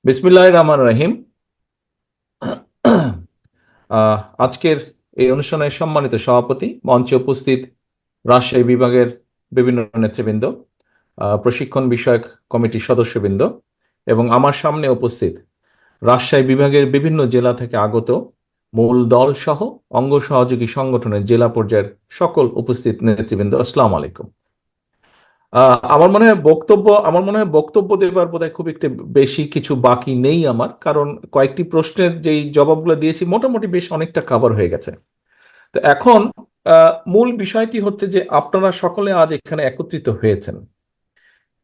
বিসমিল্লাহির রহমানির রহিম। আজকের এই অনুষ্ঠানের সম্মানিত সভাপতি, মঞ্চে উপস্থিত রাজশাহী বিভাগের বিভিন্ন নেতৃবৃন্দ, প্রশিক্ষণ বিষয়ক কমিটির সদস্যবৃন্দ এবং আমার সামনে উপস্থিত রাজশাহী বিভাগের বিভিন্ন জেলা থেকে আগত মূল দল সহ অঙ্গ সহযোগী সংগঠনের জেলা পর্যায়ের সকল উপস্থিত নেতৃবৃন্দ, আসসালামু আলাইকুম। আমার মনে হয় বক্তব্য দেবার বোধহয় খুব একটু বেশি কিছু বাকি নেই আমার, কারণ কয়েকটি প্রশ্নের যেই জবাবগুলো দিয়েছি মোটামুটি বেশ অনেকটা কভার হয়ে গেছে। তো এখন মূল বিষয়টি হচ্ছে যে আপনারা সকলে আজ এখানে একত্রিত হয়েছেন।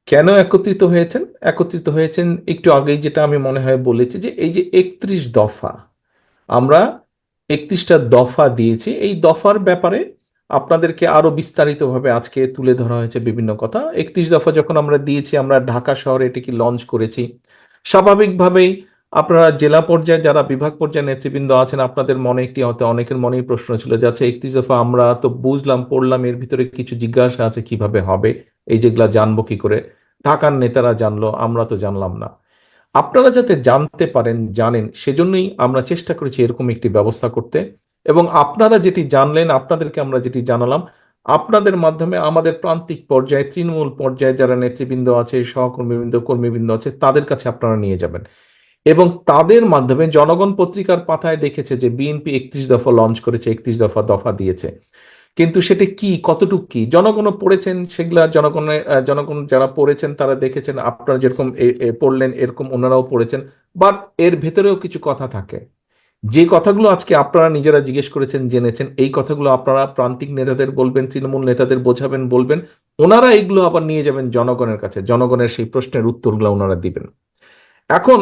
কেন একত্রিত হয়েছেন? একত্রিত হয়েছেন একটু আগেই যেটা আমি মনে হয় বলেছি, যে এই যে 31 দফা, আমরা 31টা দফা দিয়েছি। এই দফার ব্যাপারে আপনাদেরকে আরো বিস্তারিতভাবে আজকে তুলে ধরা হয়েছে বিভিন্ন কথা। 31 দফা যখন আমরা দিয়েছি, আমরা ঢাকা শহরে এটিকে লঞ্চ করেছি। স্বাভাবিকভাবেই আপনারা জেলা পর্যায়ে যারা বিভাগ পর্যায়ে নেতৃবৃন্দ আছেন, আপনাদের মনে একটি হয়তো অনেকের মনেই প্রশ্ন ছিল, যাচ্ছে 31 দফা আমরা তো বুঝলাম পড়লাম, এর ভিতরে কিছু জিজ্ঞাসা আছে কিভাবে হবে, এই যেগুলা জানবো কি করে, ঢাকার নেতারা জানলো আমরা তো জানলাম না। আপনারা যাতে জানতে পারেন, জানেন, সেজন্যই আমরা চেষ্টা করেছি এরকম একটি ব্যবস্থা করতে। এবং আপনারা যেটি জানলেন, আপনাদেরকে আমরা যেটি জানালাম, আপনাদের মাধ্যমে আমাদের প্রান্তিক পর্যায়ে, তৃণমূল পর্যায়ে যারা নেতৃবৃন্দ আছে, সহকর্মীবৃন্দ, কর্মীবৃন্দ আছে, তাদের কাছে আপনারা নিয়ে যাবেন। এবং তাদের মাধ্যমে জনগণ পত্রিকার পাতায় দেখেছে যে বিএনপি 31 দফা লঞ্চ করেছে, 31 দফা দফা দিয়েছে। কিন্তু সেটা কি, কতটুকু কি জনগণও পড়েছেন, সেগুলা জনগণ যারা পড়েছেন তারা দেখেছেন, আপনারা যেরকম পড়লেন এরকম ওনারাও পড়েছেন। বাট এর ভেতরেও কিছু কথা থাকে, যে কথাগুলো আজকে আপনারা নিজেরা জিজ্ঞেস করেছেন, জেনেছেন, এই কথাগুলো আপনারা প্রান্তিক নেতাদের বলবেন, তৃণমূল নেতাদের বোঝাবেন, বলবেন। ওনারা এগুলো আবার নিয়ে যাবেন জনগণের কাছে, জনগণের সেই প্রশ্নের উত্তরগুলো ওনারা দিবেন। এখন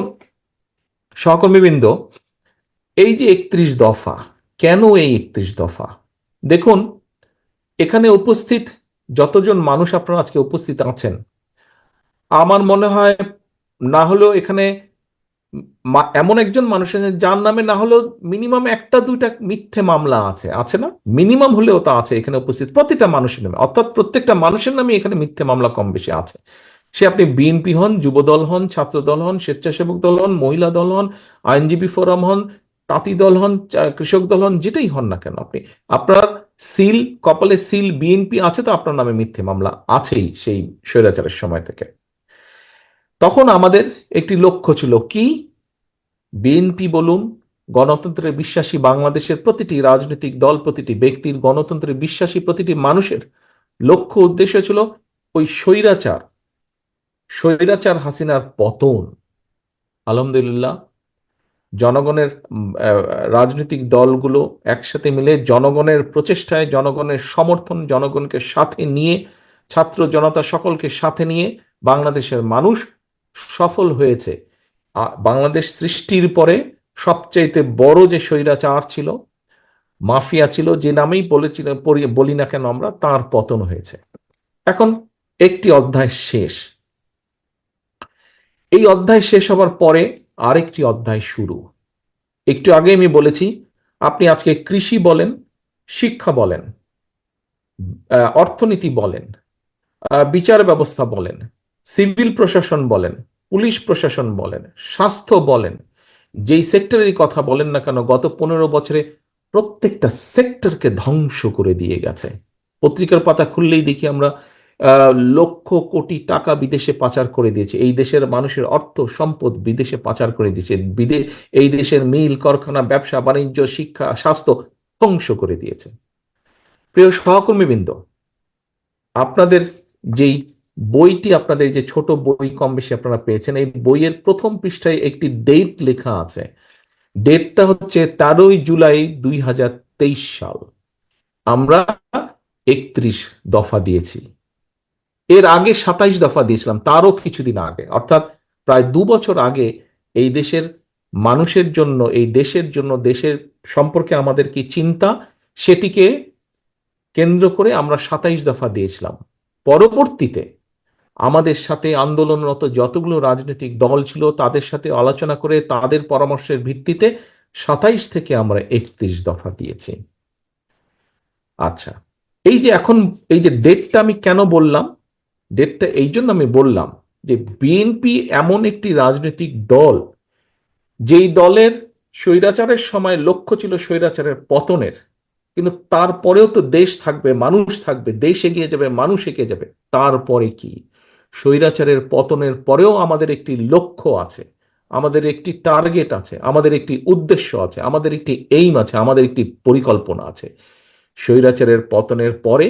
সহকর্মীবৃন্দ, এই যে 31 দফা, কেন এই 31 দফা? দেখুন, এখানে উপস্থিত যতজন মানুষ আপনারা আজকে উপস্থিত আছেন, আমার মনে হয় না হলেও এখানে এমন একজন মানুষ আছেন যার নামে না হলেও মিনিমাম একটা দুইটা মিথ্যে মামলা আছে, আছে না? মিনিমাম হলেও তা আছে এখানে উপস্থিত প্রতিটা মানুষের নামে, অর্থাৎ প্রত্যেকটা মানুষের নামে এখানে মিথ্যে মামলা কম বেশি আছে। সে আপনি বিএনপি হন, যুবদল হন, ছাত্র দল হন, স্বেচ্ছাসেবক দল হন, মহিলা দল হন, আইনজীবী ফোরাম হন, তাঁতি দল হন, কৃষক দল হন, যেটাই হন না কেন, আপনি আপনার সিল, কপালে সিল বিএনপি আছে, তো আপনার নামে মিথ্যে মামলা আছেই সেই স্বৈরাচারের সময় থেকে। তখন আমাদের একটি লক্ষ্য ছিল কি, বিএনপি বলুন, গণতন্ত্রে বিশ্বাসী বাংলাদেশের প্রতিটি রাজনৈতিক দল, প্রতিটি ব্যক্তির, গণতন্ত্রে বিশ্বাসী প্রতিটি মানুষের লক্ষ্য উদ্দেশ্য ছিল ওই স্বৈরাচার, স্বৈরাচার হাসিনার পতন। আলহামদুলিল্লাহ, জনগণের রাজনৈতিক দলগুলো একসাথে মিলে জনগণের প্রচেষ্টায়, জনগণের সমর্থন, জনগণকে সাথে নিয়ে, ছাত্র জনতা সকলকে সাথে নিয়ে বাংলাদেশের মানুষ সফল হয়েছে। বাংলাদেশ সৃষ্টির পরে সবচাইতে বড় যে স্বৈরাচার ছিল, মাফিয়া ছিল, যে নামেই বলেছিল বলি না কেন আমরা, তার পতন হয়েছে। এখন একটি অধ্যায় শেষ। এই অধ্যায় শেষ হবার পরে আরেকটি অধ্যায় শুরু। একটু আগে আমি বলেছি, আপনি আজকে কৃষি বলেন, শিক্ষা বলেন, অর্থনীতি বলেন, বিচার ব্যবস্থা বলেন, সিভিল প্রশাসন বলেন, পুলিশ প্রশাসন বলেন, স্বাস্থ্য বলেন, যেই সেক্টরের কথা বলেন না কেন, গত 15 বছরে প্রত্যেকটা সেক্টরকে ধ্বংস করে দিয়ে গেছে। পত্রিকার পাতা খুললেই দেখি আমরা লক্ষ কোটি টাকা বিদেশে পাচার করে দিয়েছে, এই দেশের মানুষের অর্থ সম্পদ বিদেশে পাচার করে দিয়েছে, এই দেশের মিল কারখানা, ব্যবসা বাণিজ্য, শিক্ষা, স্বাস্থ্য ধ্বংস করে দিয়েছে। প্রিয় সহকর্মীবৃন্দ, আপনাদের যেই বইটি, আপনাদের যে ছোট বই কম বেশি আপনারা পেয়েছেন, এই বইয়ের প্রথম পৃষ্ঠায় একটি ডেট লেখা আছে। ডেটটা হচ্ছে 13ই জুলাই 2023 সাল। আমরা 31 দফা দিয়েছি। এর আগে 27 দফা দিয়েছিলাম, তারও কিছুদিন আগে, অর্থাৎ প্রায় 2 বছর আগে। এই দেশের মানুষের জন্য, এই দেশের জন্য, দেশের সম্পর্কে আমাদের কি চিন্তা, সেটিকে কেন্দ্র করে আমরা 27 দফা দিয়েছিলাম। পরবর্তীতে আমাদের সাথে আন্দোলনরত যতগুলো রাজনৈতিক দল ছিল, তাদের সাথে আলোচনা করে তাদের পরামর্শের ভিত্তিতে 27 থেকে আমরা 31 দফা দিয়েছি। আচ্ছা, এই যে এখন, এই যে ডেটটা আমি কেন বললাম, ডেটটা এই জন্য আমি বললাম যে বিএনপি এমন একটি রাজনৈতিক দল, যেই দলের স্বৈরাচারের সময় লক্ষ্য ছিল স্বৈরাচারের পতনের, কিন্তু তারপরেও তো দেশ থাকবে, মানুষ থাকবে, দেশ এগিয়ে যাবে, মানুষ এগিয়ে যাবে। তারপরে কি? স্বৈরাচারের পতনের পরেও আমাদের একটি লক্ষ্য আছে, আমাদের একটি টার্গেট আছে, আমাদের একটি উদ্দেশ্য আছে, আমাদের একটি এইম আছে, আমাদের একটি পরিকল্পনা আছে। স্বৈরাচারের পতনের পরে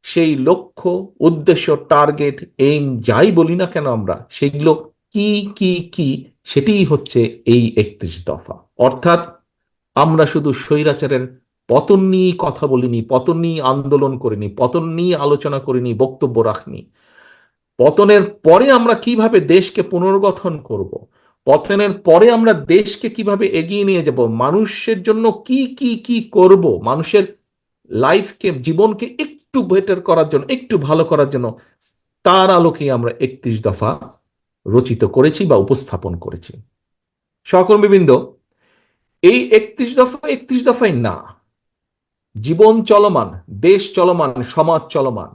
সেই লক্ষ্য, উদ্দেশ্য, টার্গেট, এইম যাই বলি না কেন আমরা, সেগুলো কি কি কি, সেটিই হচ্ছে এই 31 দফা। অর্থাৎ আমরা শুধু স্বৈরাচারের পতন নিয়ে কথা বলিনি, পতন নিয়ে আন্দোলন করিনি, পতন নিয়ে আলোচনা করিনি, বক্তব্য রাখনি। পতনের পরে আমরা কিভাবে দেশকে পুনর্গঠন করব, পতনের পরে আমরা দেশকে কিভাবে এগিয়ে নিয়ে যাব, মানুষের জন্য কি কি কি করব, মানুষের লাইফকে, জীবনকে একটু বেটার করার জন্য, একটু ভালো করার জন্য, তার আলোকে আমরা 31 দফা রচিত করেছি বা উপস্থাপন করেছি। সহকর্মীবৃন্দ, এই 31 দফা 31 দফাই না, জীবন চলমান, দেশ চলমান, সমাজ চলমান,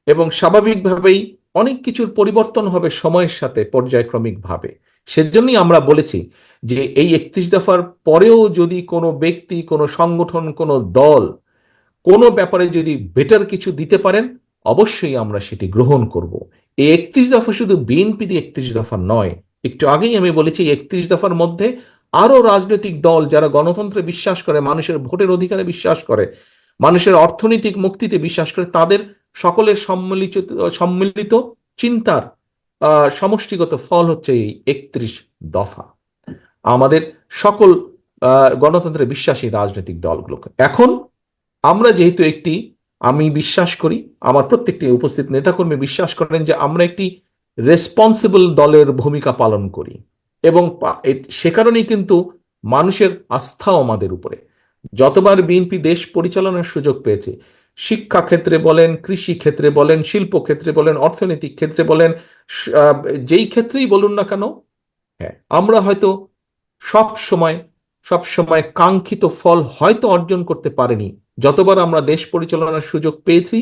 এবং স্বাভাবিকভাবেই অনেক কিছুর পরিবর্তন হবে সময়ের সাথে পর্যায়ক্রমিকভাবে। সেজন্যই আমরা বলেছি যে এই 31 দফার পরেও যদি কোনো ব্যক্তি, কোনো সংগঠন, কোনো দল কোনো ব্যাপারে যদি বেটার কিছু দিতে পারেন, অবশ্যই আমরা সেটি গ্রহণ করব। এই 31 দফা শুধু বিএনপির 31 দফা নয়। একটু আগেই আমি বলেছি 31 দফার মধ্যে আরো রাজনৈতিক দল যারা গণতন্ত্রে বিশ্বাস করে, মানুষের ভোটের অধিকারে বিশ্বাস করে, মানুষের অর্থনৈতিক মুক্তিতে বিশ্বাস করে, তাদের সকলের সম্মিলিত সম্মিলিত চিন্তার সমষ্টিগত ফল হচ্ছে এই 31 দফা। আমাদের সকল গণতন্ত্রে বিশ্বাসী রাজনৈতিক দলগুলোকে এখন আমরা যেহেতু একটি, আমি বিশ্বাস করি, আমার প্রত্যেকটি উপস্থিত নেতাকর্মী বিশ্বাস করেন যে আমরা একটি রেসপন্সিবল দলের ভূমিকা পালন করি, এবং সে কারণেই কিন্তু মানুষের আস্থাও আমাদের উপরে। যতবার বিএনপি দেশ পরিচালনার সুযোগ পেয়েছে, শিক্ষা ক্ষেত্রে বলেন, কৃষি ক্ষেত্রে বলেন, শিল্প ক্ষেত্রে বলেন, অর্থনৈতিক ক্ষেত্রে বলেন, যেই ক্ষেত্রেই বলুন না কেন, হ্যাঁ, আমরা হয়তো সব সময় সব সময় কাঙ্ক্ষিত ফল হয়তো অর্জন করতে পারিনি। যতবার আমরা দেশ পরিচালনার সুযোগ পেয়েছি,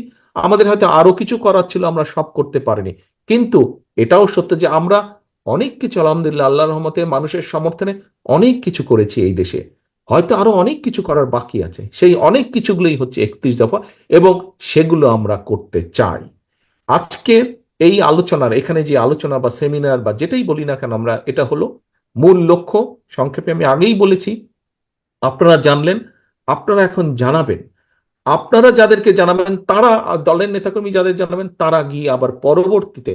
আমাদের হয়তো আরো কিছু করার ছিল, আমরা সব করতে পারিনি। কিন্তু এটাও সত্য যে আমরা অনেক কিছু, আলহামদুলিল্লাহ, আল্লাহর রহমতে, মানুষের সমর্থনে অনেক কিছু করেছি এই দেশে। হয়তো আরো অনেক কিছু করার বাকি আছে, সেই অনেক কিছুগুলোই হচ্ছে 31 দফা, এবং সেগুলো আমরা করতে চাই। আজকের এই আলোচনার, এখানে যে আলোচনা বা সেমিনার বা যেটাই বলি না কেন আমরা, এটা হলো মূল লক্ষ্য। সংক্ষেপে আমি আগেই বলেছি, আপনারা জানলেন, আপনারা এখন জানাবেন, আপনারা যাদেরকে জানাবেন তারা, দলের নেতাকর্মী যাদের জানাবেন, তারা গিয়ে আবার পরবর্তীতে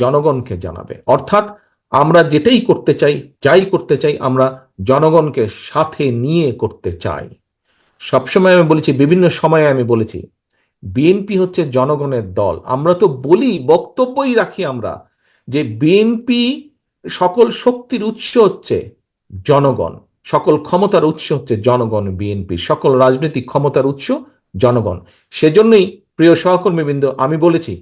জনগণকে জানাবে। অর্থাৎ আমরা যেটাই করতে চাই, যাই করতে চাই, আমরা জনগণকে সাথে নিয়ে করতে চাই। সবসময় আমি বলেছি, বিভিন্ন সময়ে আমি বলেছি, বিএনপি হচ্ছে জনগণের দল। আমরা তো বলি, বক্তব্যই রাখি আমরা, যে বিএনপি সকল শক্তির উৎস হচ্ছে জনগণ, সকল ক্ষমতার উৎস হচ্ছে জনগণ, বিএনপি সকল রাজনৈতিক ক্ষমতার উৎস জনগণ। সেজন্যই প্রিয় সহকর্মীবৃন্দ, আমি বলেছি,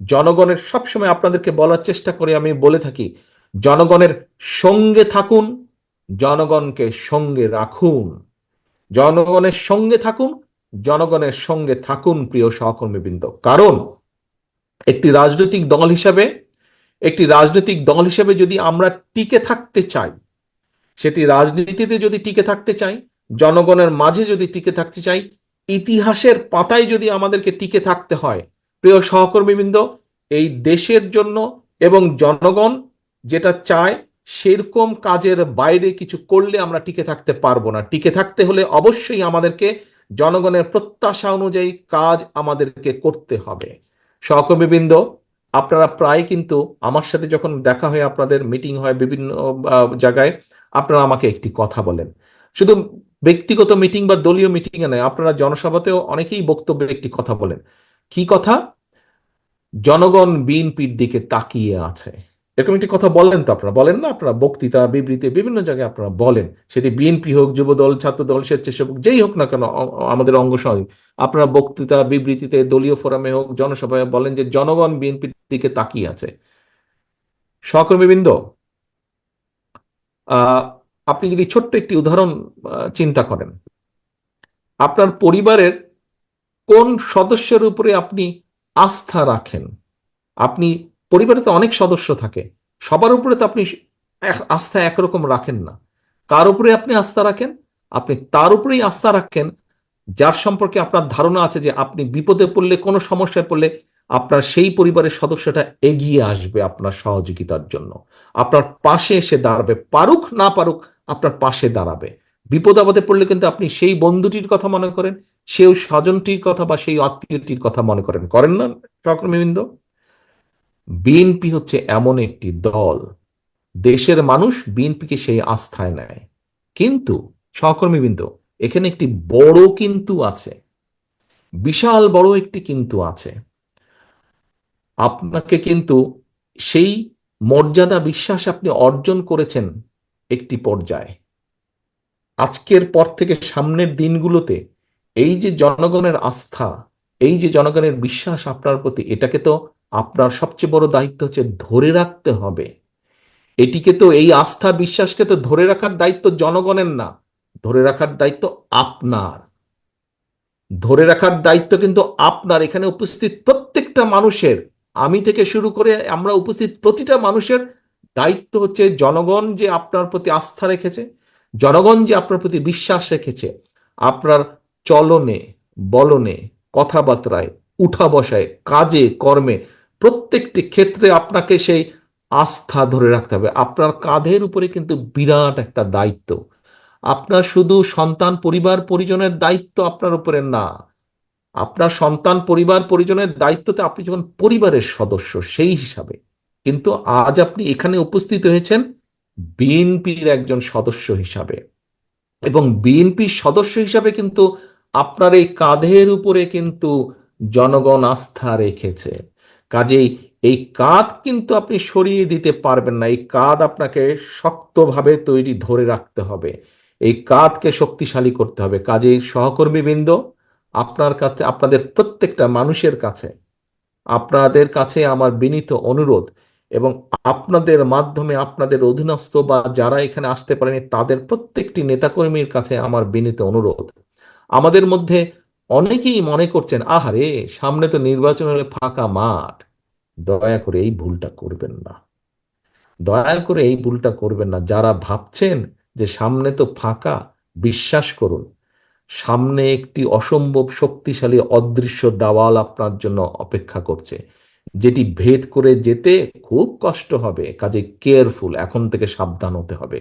জনগণের, সবসময় আপনাদেরকে বলার চেষ্টা করে আমি বলে থাকি, জনগণের সঙ্গে থাকুন, জনগণকে সঙ্গে রাখুন, জনগণের সঙ্গে থাকুন, জনগণের সঙ্গে থাকুন প্রিয় সহকর্মীবৃন্দ। কারণ একটি রাজনৈতিক দল হিসাবে, একটি রাজনৈতিক দল হিসেবে যদি আমরা টিকে থাকতে চাই, সেটি রাজনীতিতে যদি টিকে থাকতে চাই, জনগণের মাঝে যদি টিকে থাকতে চাই, ইতিহাসের পাতায় যদি আমাদেরকে টিকে থাকতে হয়, প্রিয় সহকর্মীবৃন্দ, এই দেশের জন্য এবং জনগণ যেটা চায় সেরকম কাজের বাইরে কিছু করলে আমরা টিকে থাকতে পারবো না। টিকে থাকতে হলে অবশ্যই আমাদেরকে জনগণের প্রত্যাশা অনুযায়ী কাজ আমাদেরকে করতে হবে। সহকর্মীবৃন্দ, আপনারা প্রায় কিন্তু আমার সাথে যখন দেখা হয়, আপনাদের মিটিং হয় বিভিন্ন জায়গায়, আপনারা আমাকে একটি কথা বলেন, শুধু ব্যক্তিগত মিটিং বা দলীয় মিটিং এ নয়, আপনারা জনসভাতেও অনেকেই বক্তব্যে একটি কথা বলেন। কি কথা? জনগণ বিএনপির দিকে তাকিয়ে আছে। এরকম একটি কথা বলেন তো, আপনারা বলেন না? আপনারা বক্তৃতা, বিবৃতি বিভিন্ন জায়গায় আপনারা বলেন, সেটি বিএনপি হোক, যুবদল, ছাত্রদল, স্বেচ্ছাসেবক, যেই হোক না কেন, আমাদের অঙ্গ সহযোগী, আপনারা বক্তৃতা, বিবৃতিতে, দলীয় ফোরামে হোক, জনসভায় বলেন যে জনগণ বিএনপির দিকে তাকিয়ে আছে। সহকর্মীবৃন্দ, আহ আপনি যদি ছোট্ট একটি উদাহরণ চিন্তা করেন, আপনার পরিবারের কোন সদস্যের উপরে আপনি আস্থা রাখেন, আপনি পরিবারে তো অনেক সদস্য থাকে, সবার উপরে তো আপনি আস্থা একরকম রাখেন না। কার উপরে আপনি আস্থা রাখেন? আপনি তার উপরেই আস্থা রাখেন যার সম্পর্কে আপনার ধারণা আছে যে আপনি বিপদে পড়লে, কোনো সমস্যায় পড়লে আপনার সেই পরিবারের সদস্যটা এগিয়ে আসবে আপনার সহযোগিতার জন্য, আপনার পাশে এসে দাঁড়াবে, পারুক না পারুক আপনার পাশে দাঁড়াবে। বিপদ আপদে পড়লে কিন্তু আপনি সেই বন্ধুটির কথা মনে করেন, সেই স্বজনটির কথা বা সেই আত্মীয়টির কথা মনে করেন, করেন না সহকর্মীবৃন্দ? বিএনপি হচ্ছে এমন একটি দল, দেশের মানুষ বিএনপিকে সেই আস্থায় নেয়। কিন্তু সহকর্মীবৃন্দ, এখানে একটি বড় কিন্তু আছে, বিশাল বড় একটি কিন্তু আছে। আপনাকে কিন্তু সেই মর্যাদা বিশ্বাস আপনি অর্জন করেছেন একটি পর্যায়ে, আজকের পর থেকে সামনের দিনগুলোতে এই যে জনগণের আস্থা, এই যে জনগণের বিশ্বাস আপনার প্রতি, এটাকে তো আপনার সবচেয়ে বড় দায়িত্ব হচ্ছে ধরে রাখতে হবে। এটিকে তো, এই আস্থা বিশ্বাসকে তো ধরে রাখার দায়িত্ব জনগণের না, ধরে রাখার দায়িত্ব আপনার। ধরে রাখার দায়িত্ব কিন্তু আপনার, এখানে উপস্থিত প্রত্যেকটা মানুষের, আমি থেকে শুরু করে আমরা উপস্থিত প্রতিটা মানুষের দায়িত্ব হচ্ছে জনগণ যে আপনার প্রতি আস্থা রেখেছে, জনগণ যে আপনার প্রতি বিশ্বাস রেখেছে, আপনার চলনে বলনে কথাবার্তায় উঠা বসায় কাজে কর্মে প্রত্যেকটি ক্ষেত্রে আপনাকে সেই আস্থা ধরে রাখতে হবে। আপনার কাঁধের উপরে কিন্তু বিরাট একটা দায়িত্ব। আপনার শুধু সন্তান পরিবার পরিজনের দায়িত্ব আপনার উপরে না, আপনার সন্তান পরিবার পরিজনের দায়িত্বতে আপনি যখন পরিবারের সদস্য সেই হিসাবে, কিন্তু আজ আপনি এখানে উপস্থিত হয়েছেন বিএনপির একজন সদস্য হিসাবে, এবং বিএনপির সদস্য হিসাবে কিন্তু আপনার এই কাঁধের উপরে কিন্তু জনগণ আস্থা রেখেছে। কাজেই এই কাঁধ কিন্তু আপনি সরিয়ে দিতে পারবেন না, এই কাঁধ আপনাকে শক্তভাবে তৈরি ধরে রাখতে হবে, এই কাঁধকে শক্তিশালী করতে হবে। কাজেই সহকর্মীবৃন্দ, আপনার কাছে, আপনাদের প্রত্যেকটা মানুষের কাছে, আপনাদের কাছে আমার বিনীত অনুরোধ, এবং আপনাদের মাধ্যমে আপনাদের অধীনস্থ বা যারা এখানে আসতে পারেনি তাদের প্রত্যেকটি নেতাকর্মীর কাছে আমার বিনীত অনুরোধ, আমাদের মধ্যে অনেকেই মনে করছেন আহারে সামনে তো নির্বাচন হলে ফাঁকা মাঠ, দয়া করে এই ভুলটা করবেন না, দয়া করে এই ভুলটা করবেন না। যারা ভাবছেন যে সামনে তো ফাঁকা, বিশ্বাস করুন সামনে একটি অসম্ভব শক্তিশালী অদৃশ্য দেওয়াল আপনার জন্য অপেক্ষা করছে, যেটি ভেদ করে যেতে খুব কষ্ট হবে। কাজে কেয়ারফুল, এখন থেকে সাবধান হতে হবে।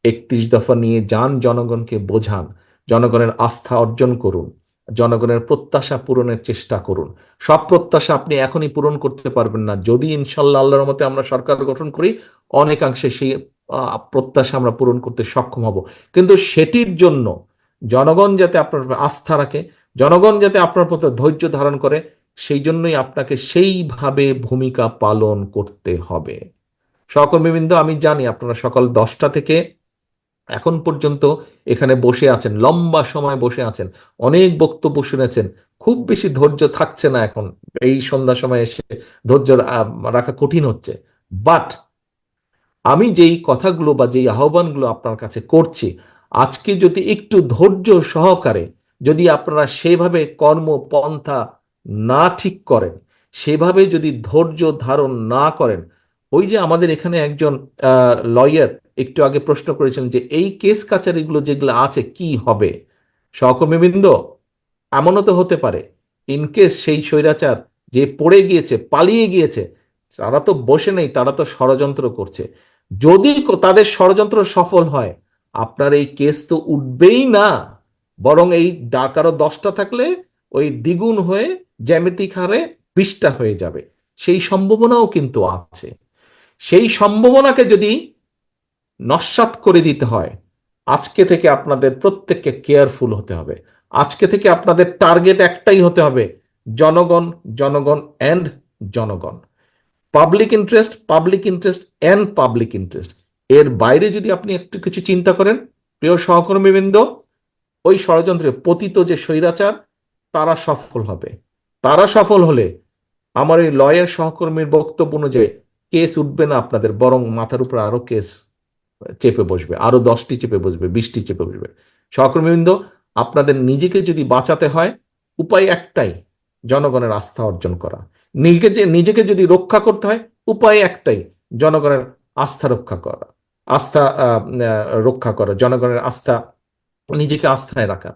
31 দফা নিয়ে যান, জনগণকে বোঝান, জনগণের আস্থা অর্জন করুন, জনগণের প্রত্যাশা পূরণের চেষ্টা করুন। সব প্রত্যাশা আপনি এখনই পূরণ করতে পারবেন না, যদি ইনশাল্লাহ আল্লাহর মতে আমরা সরকার গঠন করি অনেকাংশে সেই প্রত্যাশা আমরা পূরণ করতে সক্ষম হব। কিন্তু সেটির জন্য জনগণ যাতে আপনার উপর আস্থা রাখে, জনগণ যাতে আপনার প্রতি ধৈর্য ধারণ করে, সেই জন্যই আপনাকে সেইভাবে ভূমিকা পালন করতে হবে। সহকর্মীবৃন্দ, আমি জানি আপনারা সকাল 10টা থেকে এখন পর্যন্ত এখানে বসে আছেন, লম্বা সময় বসে আছেন, অনেক বক্তব্য শুনেছেন, খুব বেশি ধৈর্য থাকছে না এখন, এই সন্ধ্যা সময় এসে ধৈর্য রাখা কঠিন হচ্ছে। বাট আমি যেই কথাগুলো বা যেই আহ্বানগুলো আপনার কাছে করছি, আজকে যদি একটু ধৈর্য সহকারে যদি আপনারা সেভাবে কর্মপন্থা না ঠিক করেন, সেভাবে যদি ধৈর্য ধারণ না করেন, ওই যে আমাদের এখানে একজন লয়ার একটু আগে প্রশ্ন করেছেন যে এই কেস কাচারিগুলো যেগুলো আছে কি হবে। সহকর্মীবৃন্দ, এমনও তো হতে পারে ইনকেস সেই স্বৈরাচার যে পড়ে গিয়েছে, পালিয়ে গিয়েছে, তারা তো বসে নেই, তারা তো ষড়যন্ত্র করছে। যদি তাদের ষড়যন্ত্র সফল হয়, আপনার এই কেস তো উঠবেই না, বরং এই কারো 10টা থাকলে ওই দ্বিগুণ হয়ে জ্যামিতিক হারে 20টা হয়ে যাবে, সেই সম্ভাবনাও কিন্তু আছে। সেই সম্ভাবনাকে যদি নস্যাৎ করে দিতে হয়, আজকে থেকে আপনাদের প্রত্যেককে কেয়ারফুল হতে হবে। আজকে থেকে আপনাদের টার্গেট একটাই হতে হবে, জনগণ, জনগণ অ্যান্ড জনগণ, public interest, public interest and public interest. এর বাইরে যদি আপনি একটু কিছু চিন্তা করেন, প্রিয় সহকর্মীবৃন্দ, ওই ষড়যন্ত্রে পতিত যে স্বৈরাচার তারা সফল হবে। তারা সফল হলে আমার এই লয়ের সহকর্মীর বক্তব্য অনুযায়ী কেস উঠবে না আপনাদের, বরং মাথার উপর আরো কেস চেপে বসবে, আরো 10টি চেপে বসবে, 20টি চেপে বসবে। সহকর্মীবৃন্দ, আপনাদের নিজেকে যদি বাঁচাতে হয়, উপায় একটাই, জনগণের আস্থা অর্জন করা। নিজেকে যদি রক্ষা করতে হয়, উপায় একটাই, জনগণের আস্থা রক্ষা করা, আস্থা রক্ষা করা, জনগণের আস্থা, নিজেকে আস্থায় রাখা।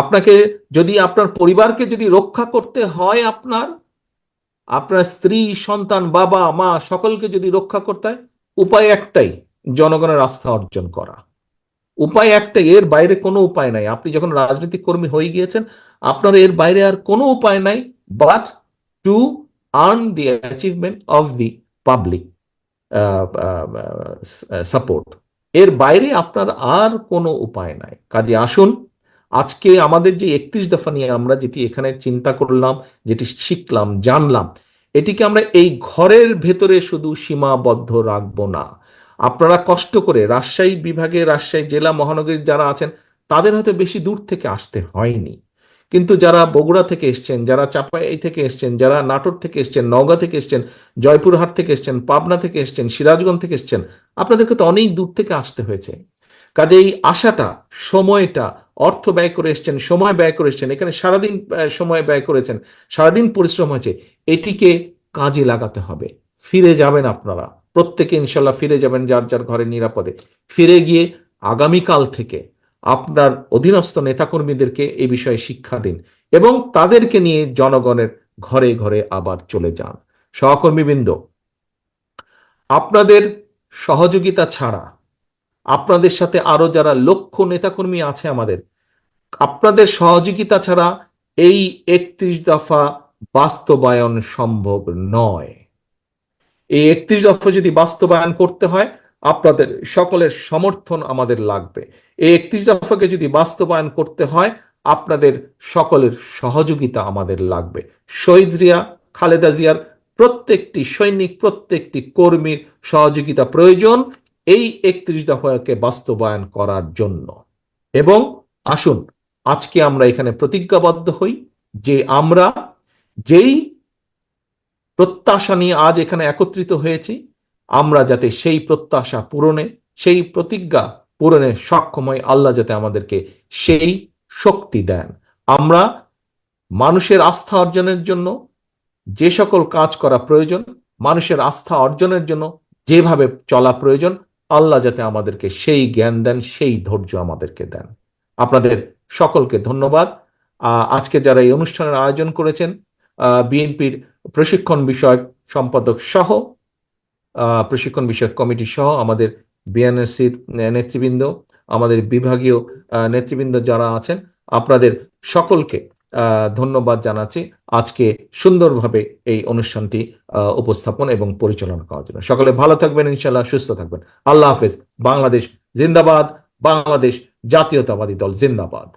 আপনাকে যদি আপনার পরিবারকে যদি রক্ষা করতে হয়, আপনার আপনার স্ত্রী, সন্তান, বাবা মা সকলকে যদি রক্ষা করতে হয়, উপায় একটাই, জনগণের আস্থা অর্জন করা। উপায় একটাই, এর বাইরে কোনো উপায় নাই। আপনি যখন রাজনৈতিক কর্মী হয়ে গিয়েছেন, আপনার এর বাইরে আর কোনো উপায় নাই, but to earn the achievement of the public support. এর বাইরে আপনার আর কোনো উপায় নাই। কাজে আসুন, আজকে আমাদের যে 31 দফা নিয়ে আমরা যেটি এখানে চিন্তা করলাম, যেটি শিখলাম, জানলাম, এটিকে আমরা এই ঘরের ভেতরে শুধু সীমাবদ্ধ রাখবো না। আপনারা কষ্ট করে রাজশাহী বিভাগে, রাজশাহী জেলা মহানগরীর যারা আছেন, তাদের হয়তো বেশি দূর থেকে আসতে হয়নি, কিন্তু যারা বগুড়া থেকে এসছেন, যারা চাপাই থেকে এসছেন, যারা নাটোর থেকে এসছেন, নওগাঁ থেকে এসছেন, জয়পুরহাট থেকে এসছেন, পাবনা থেকে এসছেন, সিরাজগঞ্জ থেকে এসছেন, আপনাদেরকে তো অনেক দূর থেকে আসতে হয়েছে। কাজে এই আশাটা, সময়টা, অর্থ ব্যয় করে এসছেন, সময় ব্যয় করে এসছেন, এখানে সারাদিন সময় ব্যয় করেছেন, সারাদিন পরিশ্রম হয়েছে, এটিকে কাজে লাগাতে হবে। ফিরে যাবেন আপনারা প্রত্যেকে, ইনশাল্লাহ ফিরে যাবেন যার যার ঘরে নিরাপদে। ফিরে গিয়ে আগামীকাল থেকে আপনার অধীনস্থ নেতাকর্মীদেরকে এই বিষয়ে শিক্ষা দিন এবং তাদেরকে নিয়ে জনগণের ঘরে ঘরে আবার চলে যান। সহকর্মীবৃন্দ, আপনাদের সহযোগিতা ছাড়া, আপনাদের সাথে আরো যারা লক্ষ নেতাকর্মী আছে আমাদের, আপনাদের সহযোগিতা ছাড়া এই 31 দফা বাস্তবায়ন সম্ভব নয়। এই 31 দফা যদি বাস্তবায়ন করতে হয়, আপনাদের সকলের সমর্থন আমাদের লাগবে। এই 31 দফাকে যদি বাস্তবায়ন করতে হয়, আপনাদের সকলের সহযোগিতা আমাদের লাগবে। শহীদ জিয়া, খালেদা জিয়ার প্রত্যেকটি সৈনিক, প্রত্যেকটি কর্মীর সহযোগিতা প্রয়োজন এই 31 দফাকে বাস্তবায়ন করার জন্য। এবং আসুন, আজকে আমরা এখানে প্রতিজ্ঞাবদ্ধ হই যে আমরা যেই প্রত্যাশা নিয়ে আজ এখানে একত্রিত হয়েছি, আমরা যাতে সেই প্রত্যাশা পূরণে, সেই প্রতিজ্ঞা পূরণে সক্ষম হই। আল্লাহ যাতে আমাদেরকে সেই শক্তি দেন। আমরা মানুষের আস্থা অর্জনের জন্য যে সকল কাজ করা প্রয়োজন, মানুষের আস্থা অর্জনের জন্য যেভাবে চলা প্রয়োজন, আল্লাহ যাতে আমাদেরকে সেই জ্ঞান দেন, সেই ধৈর্য আমাদেরকে দেন। আপনাদের সকলকে ধন্যবাদ। আজকে যারা এই অনুষ্ঠানের আয়োজন করেছেন, বিএনপির প্রশিক্ষণ বিষয়ক সম্পাদক সহ, প্রশিক্ষণ বিষয়ক কমিটি সহ, আমাদের বিএনএসসির নেতৃবৃন্দ, আমাদের বিভাগীয় নেতৃবৃন্দ যারা আছেন, আপনাদের সকলকে ধন্যবাদ জানাচ্ছি আজকে সুন্দরভাবে এই অনুষ্ঠানটি উপস্থাপন এবং পরিচালনা করার জন্য। সকলে ভালো থাকবেন, ইনশাল্লাহ সুস্থ থাকবেন। আল্লাহ হাফেজ। বাংলাদেশ জিন্দাবাদ। বাংলাদেশ জাতীয়তাবাদী দল জিন্দাবাদ।